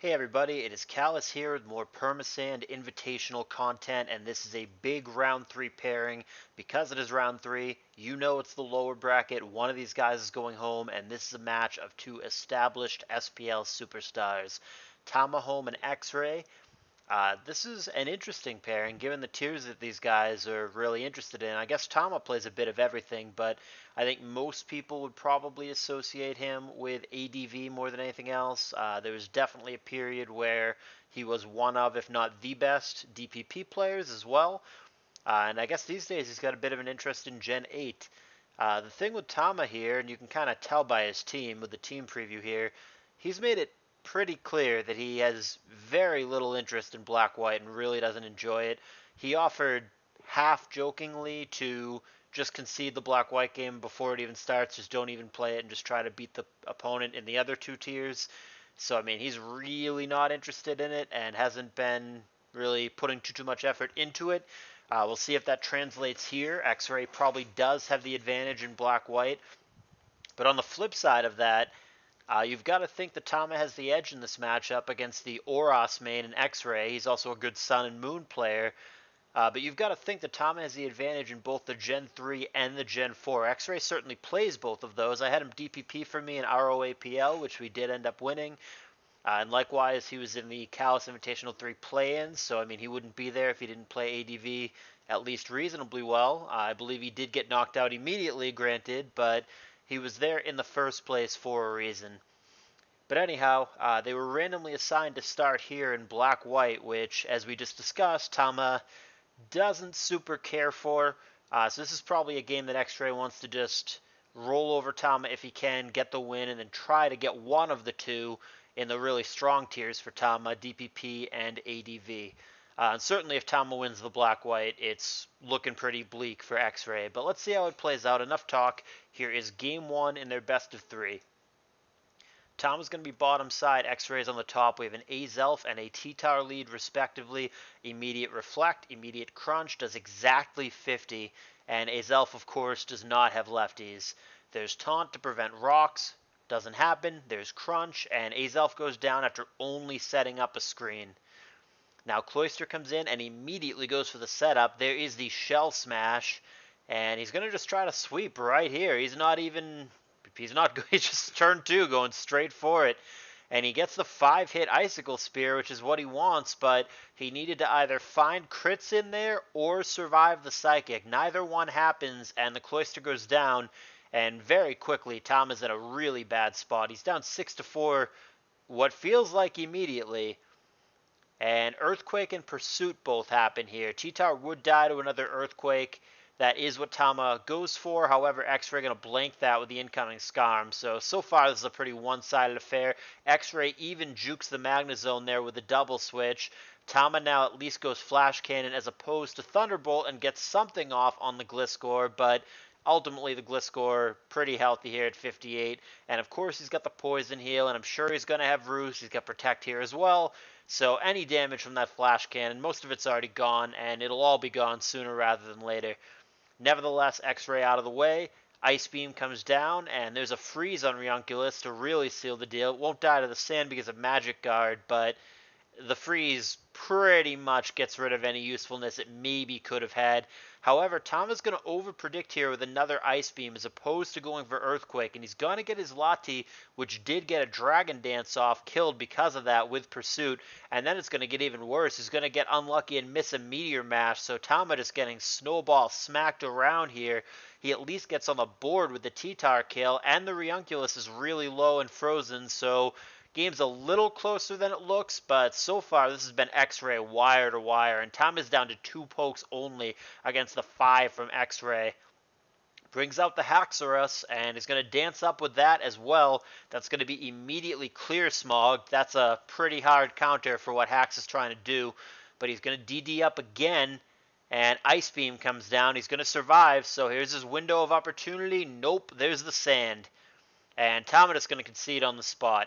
Hey everybody, it is Callus here with more Permasand Invitational content, and this is a big round 3 pairing. Because it is round 3, you know it's the lower bracket, one of these guys is going home, and this is a match of two established SPL superstars, Tamahome and Xray. This is an interesting pairing given the tiers that these guys are really interested in. I guess Tama plays a bit of everything, but I think most people would probably associate him with ADV more than anything else. There was definitely a period where he was one of, if not the best, DPP players as well. And I guess these days he's got a bit of an interest in Gen 8. The thing with Tama here, and you can kind of tell by his team with the team preview here, he's made it pretty clear that he has very little interest in black white and really doesn't enjoy it. He offered half jokingly to just concede the black white game before it even starts, just don't even play it and just try to beat the opponent in the other two tiers. So I mean, he's really not interested in it and hasn't been really putting too much effort into it. We'll see if that translates here. Xray probably does have the advantage in black white, but on the flip side of that, you've got to think that Tama has the edge in this matchup against the Oros main and Xray. He's also a good Sun and Moon player. But you've got to think that Tama has the advantage in both the Gen 3 and the Gen 4. Xray certainly plays both of those. I had him DPP for me in ROAPL, which we did end up winning. And likewise, he was in the Callus Invitational 3 play-ins, so I mean, he wouldn't be there if he didn't play ADV at least reasonably well. I believe he did get knocked out immediately, granted, but he was there in the first place for a reason. But anyhow, they were randomly assigned to start here in black-white, which, as we just discussed, Tama doesn't super care for. So this is probably a game that Xray wants to just roll over Tama if he can, get the win, and then try to get one of the two in the really strong tiers for Tama, DPP and ADV. And certainly if Tama wins the black-white, it's looking pretty bleak for Xray. But let's see how it plays out. Enough talk. Here is game one in their best of three. Tama's going to be bottom side, X-Rays on the top. We have an Azelf and a T-Tower lead, respectively. Immediate Reflect, Immediate Crunch does exactly 50, and Azelf, of course, does not have lefties. There's Taunt to prevent rocks, doesn't happen. There's Crunch, and Azelf goes down after only setting up a screen. Now Cloyster comes in and immediately goes for the setup. There is the Shell Smash, and he's going to just try to sweep right here. He's not, he's just turn two, going straight for it. And he gets the 5-hit Icicle Spear, which is what he wants, but he needed to either find crits in there or survive the Psychic. Neither one happens, and the Cloyster goes down, and very quickly, Tom is in a really bad spot. He's down 6-4, what feels like immediately. And Earthquake and Pursuit both happen here. T-Tower would die to another Earthquake. That is what Tama goes for. However, X-Ray going to blank that with the incoming Scarm. So far, this is a pretty one-sided affair. X-Ray even jukes the Magnezone there with a double switch. Tama now at least goes Flash Cannon as opposed to Thunderbolt and gets something off on the Gliscor, but ultimately the Gliscor pretty healthy here at 58. And of course, he's got the Poison Heal, and I'm sure he's going to have Roost. He's got Protect here as well. So any damage from that Flash Cannon, most of it's already gone, and it'll all be gone sooner rather than later. Nevertheless, X-Ray out of the way. Ice Beam comes down, and there's a freeze on Rionculus to really seal the deal. It won't die to the sand because of Magic Guard, but the freeze pretty much gets rid of any usefulness it maybe could have had. However, Tama's going to overpredict here with another Ice Beam as opposed to going for Earthquake, and he's going to get his Lati, which did get a Dragon Dance off, killed because of that with Pursuit, and then it's going to get even worse. He's going to get unlucky and miss a Meteor Mash, so Tama just getting snowball smacked around here. He at least gets on the board with the T-Tar kill, and the Rionculus is really low and frozen, so game's a little closer than it looks, but so far this has been X-Ray wire to wire, and Tom is down to 2 pokes only against the 5 from X-Ray. Brings out the Haxorus, and is going to dance up with that as well. That's going to be immediately Clear Smog. That's a pretty hard counter for what Hax is trying to do, but he's going to DD up again, and Ice Beam comes down. He's going to survive, so here's his window of opportunity. Nope, there's the sand. And Tomatus going to concede on the spot.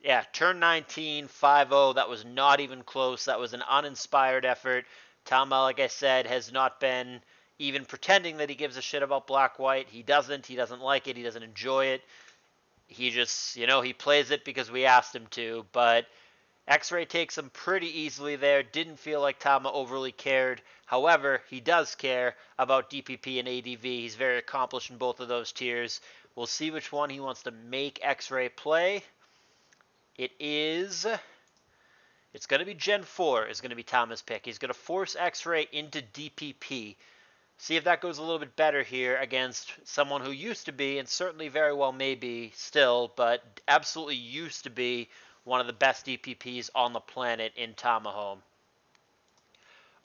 Yeah, turn 19, 5-0. That was not even close. That was an uninspired effort. Tama, like I said, has not been even pretending that he gives a shit about black-white. He doesn't. He doesn't like it. He doesn't enjoy it. He just, he plays it because we asked him to. But Xray takes him pretty easily there. Didn't feel like Tama overly cared. However, he does care about DPP and ADV. He's very accomplished in both of those tiers. We'll see which one he wants to make Xray play. It's going to be Gen 4 is going to be Tama's pick. He's going to force Xray into DPP. See if that goes a little bit better here against someone who used to be, and certainly very well may be still, but absolutely used to be one of the best DPPs on the planet in Tamahome.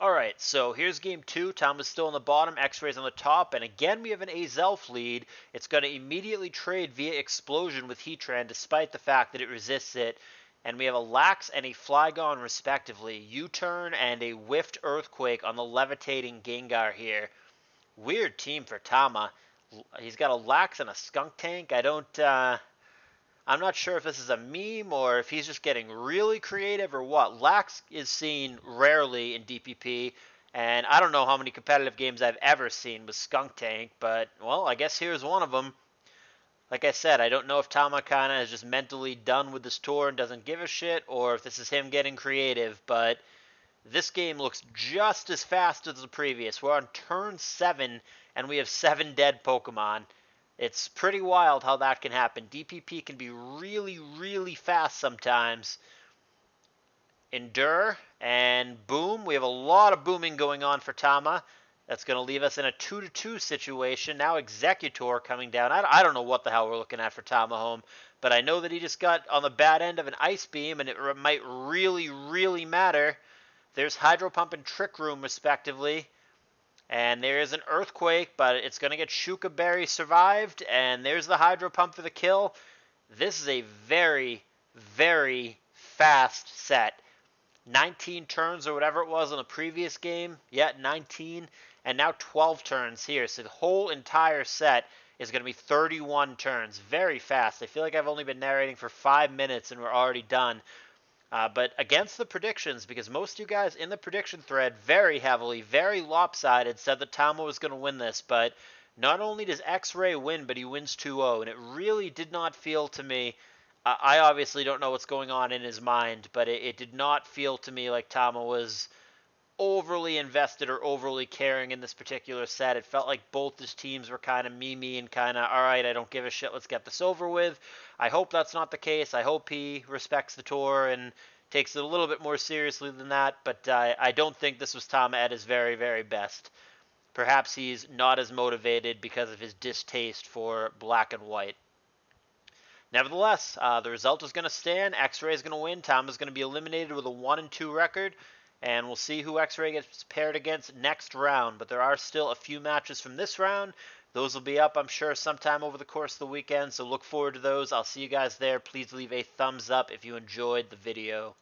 Alright, so here's game 2. Tama's still on the bottom, X-Ray's on the top, and again we have an Azelf lead. It's going to immediately trade via Explosion with Heatran, despite the fact that it resists it. And we have a Lax and a Flygon respectively. U-turn and a Whiffed Earthquake on the Levitating Gengar here. Weird team for Tama. He's got a Lax and a Skunk Tank. I'm not sure if this is a meme or if he's just getting really creative or what. Lax is seen rarely in DPP, and I don't know how many competitive games I've ever seen with Skunk Tank, but, well, I guess here's one of them. Like I said, I don't know if Tama kind of is just mentally done with this tour and doesn't give a shit, or if this is him getting creative, but this game looks just as fast as the previous. We're on turn 7, and we have 7 dead Pokemon. It's pretty wild how that can happen. DPP can be really, really fast sometimes. Endure, and boom. We have a lot of booming going on for Tama. That's going to leave us in a 2-2 situation. Now Executor coming down. I don't know what the hell we're looking at for Tamahome, but I know that he just got on the bad end of an Ice Beam, and it might really, really matter. There's Hydro Pump and Trick Room, respectively. And there is an Earthquake, but it's going to get Shuka Berry survived. And there's the Hydro Pump for the kill. This is a very, very fast set. 19 turns or whatever it was on the previous game. Yeah, 19. And now 12 turns here. So the whole entire set is going to be 31 turns. Very fast. I feel like I've only been narrating for 5 minutes and we're already done. But against the predictions, because most of you guys in the prediction thread very heavily, very lopsided, said that Tama was going to win this. But not only does Xray win, but he wins 2-0. And it really did not feel to me, I obviously don't know what's going on in his mind, but it did not feel to me like Tama was overly invested or overly caring in this particular set. It felt like both his teams were kind of me and kind of, all right, I don't give a shit, let's get this over with. I hope that's not the case. I hope he respects the tour and takes it a little bit more seriously than that, but I don't think this was Tama at his very, very best. Perhaps he's not as motivated because of his distaste for black and white. Nevertheless, the result is going to stand. Xray is going to win. Tama's going to be eliminated with a 1-2 record. And we'll see who Xray gets paired against next round. But there are still a few matches from this round. Those will be up, I'm sure, sometime over the course of the weekend. So look forward to those. I'll see you guys there. Please leave a thumbs up if you enjoyed the video.